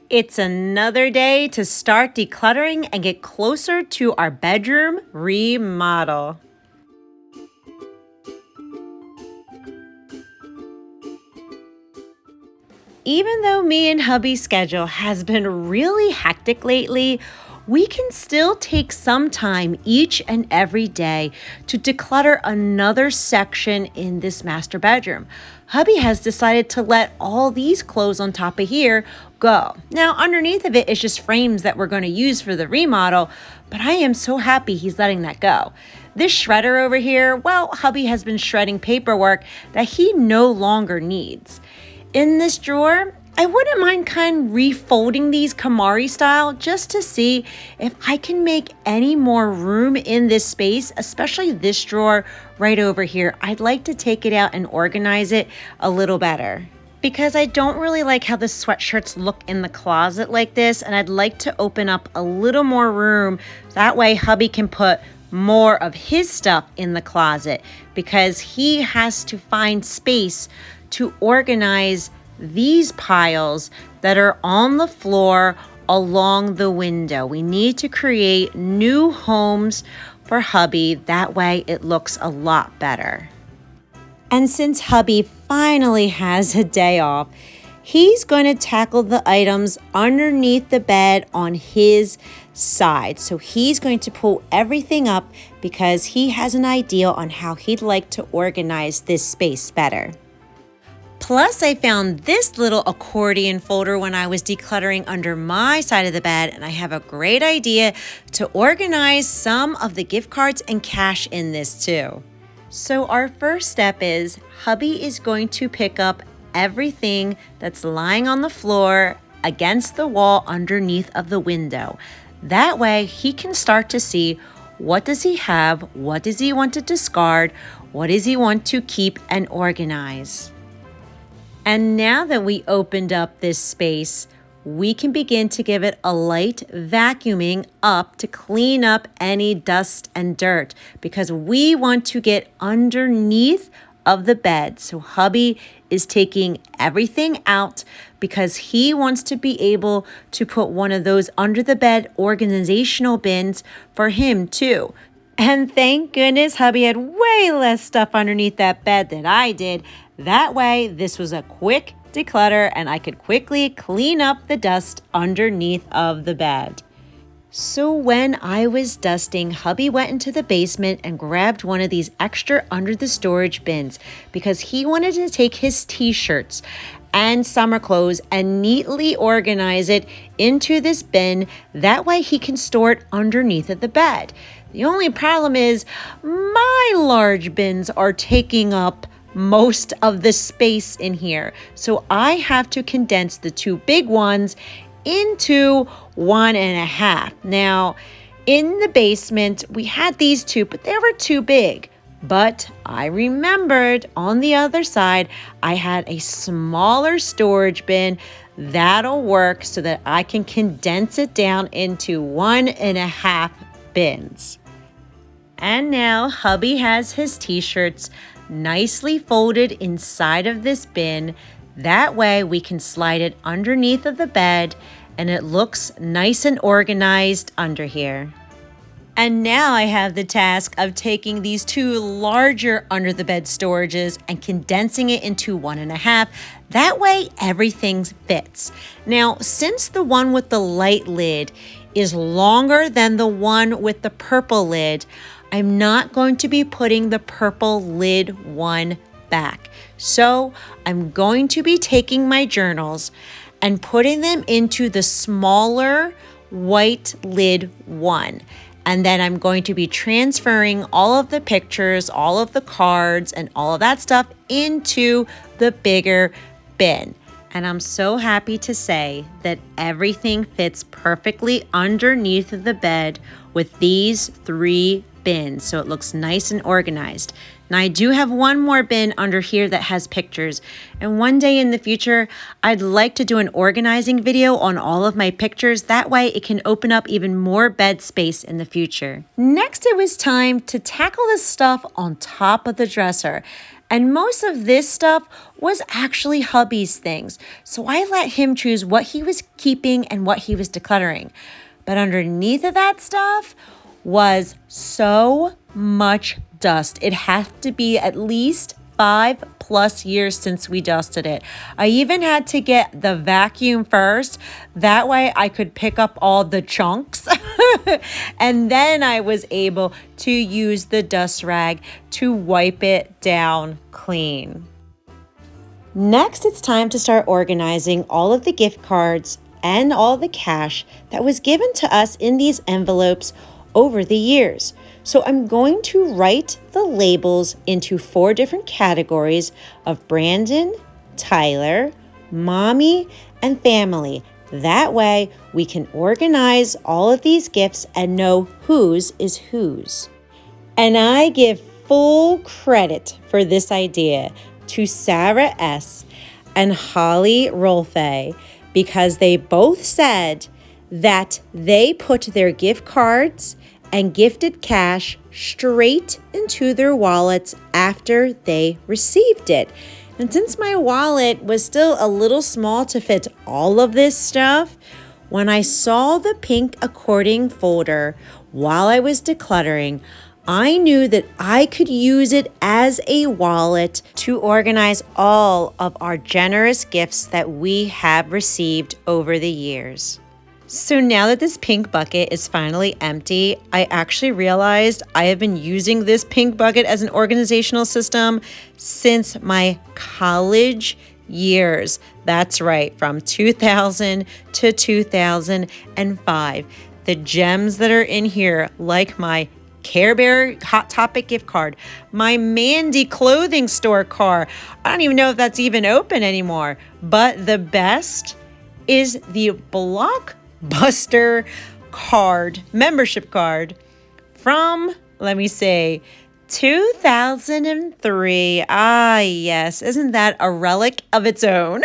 It's another day to start decluttering and get closer to our bedroom remodel. Even though me and hubby's schedule has been really hectic lately, we can still take some time each and every day to declutter another section in this master bedroom. Hubby has decided to let all these clothes on top of here go. Now, underneath of it is just frames that we're going to use for the remodel, but I am so happy he's letting that go. This shredder over here, well, hubby has been shredding paperwork that he no longer needs. In this drawer, I wouldn't mind kind of refolding these Konmari style just to see if I can make any more room in this space, especially this drawer right over here. I'd like to take it out and organize it a little better because I don't really like how the sweatshirts look in the closet like this, and I'd like to open up a little more room. That way hubby can put more of his stuff in the closet because he has to find space to organize these piles that are on the floor along the window. We need to create new homes for hubby. That way it looks a lot better. And since hubby finally has a day off, he's going to tackle the items underneath the bed on his side. So he's going to pull everything up because he has an idea on how he'd like to organize this space better. Plus, I found this little accordion folder when I was decluttering under my side of the bed, and I have a great idea to organize some of the gift cards and cash in this too. So our first step is hubby is going to pick up everything that's lying on the floor against the wall underneath of the window. That way he can start to see what does he have, what does he want to discard, what does he want to keep and organize. And now that we opened up this space, we can begin to give it a light vacuuming up to clean up any dust and dirt because we want to get underneath of the bed. So hubby is taking everything out because he wants to be able to put one of those under the bed organizational bins for him too. And thank goodness hubby had way less stuff underneath that bed than I did. That way, this was a quick declutter and I could quickly clean up the dust underneath of the bed. So when I was dusting, hubby went into the basement and grabbed one of these extra under the storage bins because he wanted to take his t-shirts and summer clothes and neatly organize it into this bin. That way he can store it underneath of the bed. The only problem is my large bins are taking up most of the space in here. So I have to condense the two big ones into 1.5. Now, in the basement, we had these two, but they were too big. But I remembered on the other side, I had a smaller storage bin. That'll work so that I can condense it down into 1.5 bins. And now hubby has his t-shirts nicely folded inside of this bin. That way we can slide it underneath of the bed and it looks nice and organized under here. And now I have the task of taking these two larger under the bed storages and condensing it into 1.5. That way everything fits. Now, since the one with the light lid is longer than the one with the purple lid, I'm not going to be putting the purple lid one back. So I'm going to be taking my journals and putting them into the smaller white lid one. And then I'm going to be transferring all of the pictures, all of the cards, and all of that stuff into the bigger bin. And I'm so happy to say that everything fits perfectly underneath of the bed with these 3 bins, so it looks nice and organized. Now I do have one more bin under here that has pictures, and one day in the future I'd like to do an organizing video on all of my pictures. That way it can open up even more bed space in the future. Next, it was time to tackle the stuff on top of the dresser. And most of this stuff was actually hubby's things. So I let him choose what he was keeping and what he was decluttering. But underneath of that stuff was so much dust. It had to be at least 5+ years since we dusted it. I even had to get the vacuum first. That way I could pick up all the chunks. And then I was able to use the dust rag to wipe it down clean. Next, it's time to start organizing all of the gift cards and all the cash that was given to us in these envelopes over the years. So I'm going to write the labels into 4 different categories of Brandon, Tyler, Mommy, and Family. That way we can organize all of these gifts and know whose is whose. And I give full credit for this idea to Sarah S. and Holly Rolfe, because they both said that they put their gift cards and gifted cash straight into their wallets after they received it. And since my wallet was still a little small to fit all of this stuff, when I saw the pink according folder while I was decluttering, I knew that I could use it as a wallet to organize all of our generous gifts that we have received over the years. So now that this pink bucket is finally empty, I actually realized I have been using this pink bucket as an organizational system since my college years. That's right, from 2000 to 2005. The gems that are in here, like my Care Bear Hot Topic gift card, my Mandy clothing store card. I don't even know if that's even open anymore. But the best is the Blockbuster card, membership card from, let me say, 2003. Ah, yes. Isn't that a relic of its own?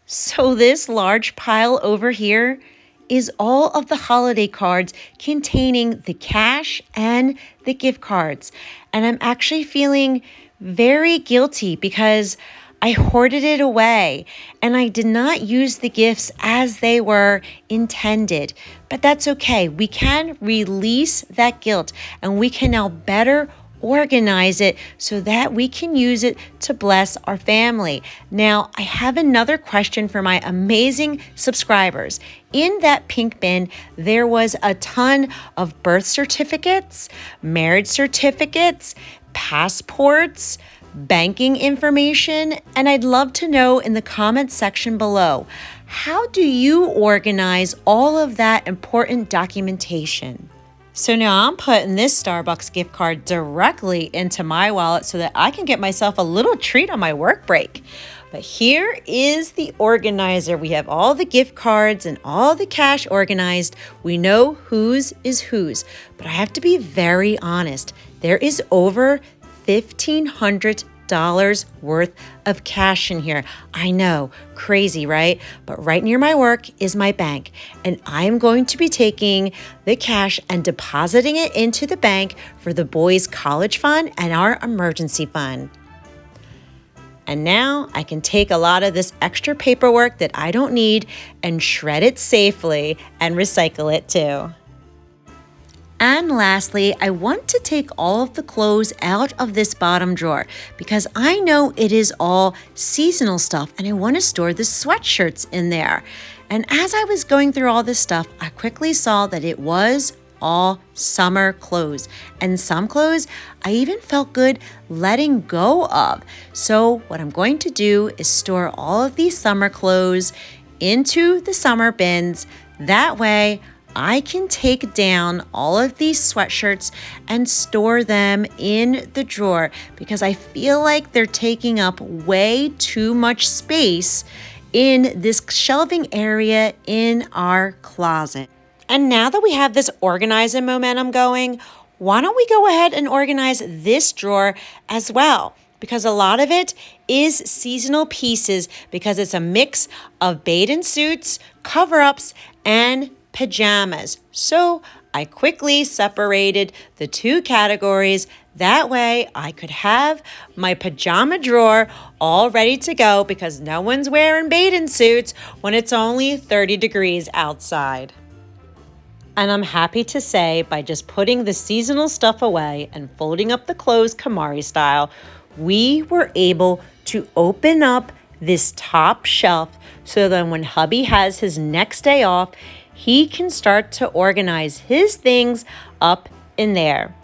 So this large pile over here is all of the holiday cards containing the cash and the gift cards. And I'm actually feeling very guilty because I hoarded it away and I did not use the gifts as they were intended. But that's okay. We can release that guilt and we can now better organize it so that we can use it to bless our family. Now, I have another question for my amazing subscribers. In that pink bin, there was a ton of birth certificates, marriage certificates, passports, banking information, and I'd love to know in the comments section below, how do you organize all of that important documentation? So now I'm putting this Starbucks gift card directly into my wallet so that I can get myself a little treat on my work break. But here is the organizer. We have all the gift cards and all the cash organized. We know whose is whose. But I have to be very honest. There is over $1,500 worth of cash in here. I know, crazy, right? But right near my work is my bank, and I'm going to be taking the cash and depositing it into the bank for the boys' college fund and our emergency fund. And now I can take a lot of this extra paperwork that I don't need and shred it safely and recycle it too. And lastly, I want to take all of the clothes out of this bottom drawer because I know it is all seasonal stuff and I want to store the sweatshirts in there. And as I was going through all this stuff, I quickly saw that it was all summer clothes. And some clothes I even felt good letting go of. So what I'm going to do is store all of these summer clothes into the summer bins. That way, I can take down all of these sweatshirts and store them in the drawer because I feel like they're taking up way too much space in this shelving area in our closet. And now that we have this organizing momentum going, why don't we go ahead and organize this drawer as well? Because a lot of it is seasonal pieces because it's a mix of bathing suits, cover-ups, and pajamas. So I quickly separated the two categories That way I could have my pajama drawer all ready to go because no one's wearing bathing suits when it's only 30 degrees outside. And I'm happy to say, by just putting the seasonal stuff away and folding up the clothes Konmari style, we were able to open up this top shelf so then when hubby has his next day off, he can start to organize his things up in there.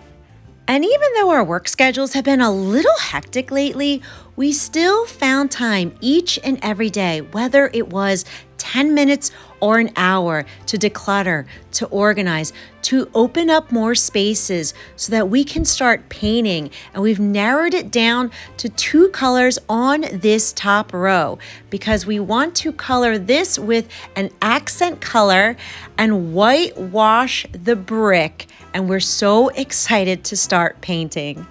And even though our work schedules have been a little hectic lately, we still found time each and every day, whether it was 10 minutes or an hour, to declutter, to organize, to open up more spaces so that we can start painting. And we've narrowed it down to 2 colors on this top row because we want to color this with an accent color and whitewash the brick. And we're so excited to start painting.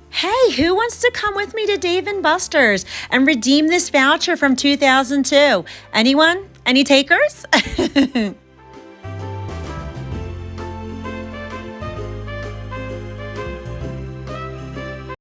Hey, who wants to come with me to Dave & Buster's and redeem this voucher from 2002? Anyone? Any takers?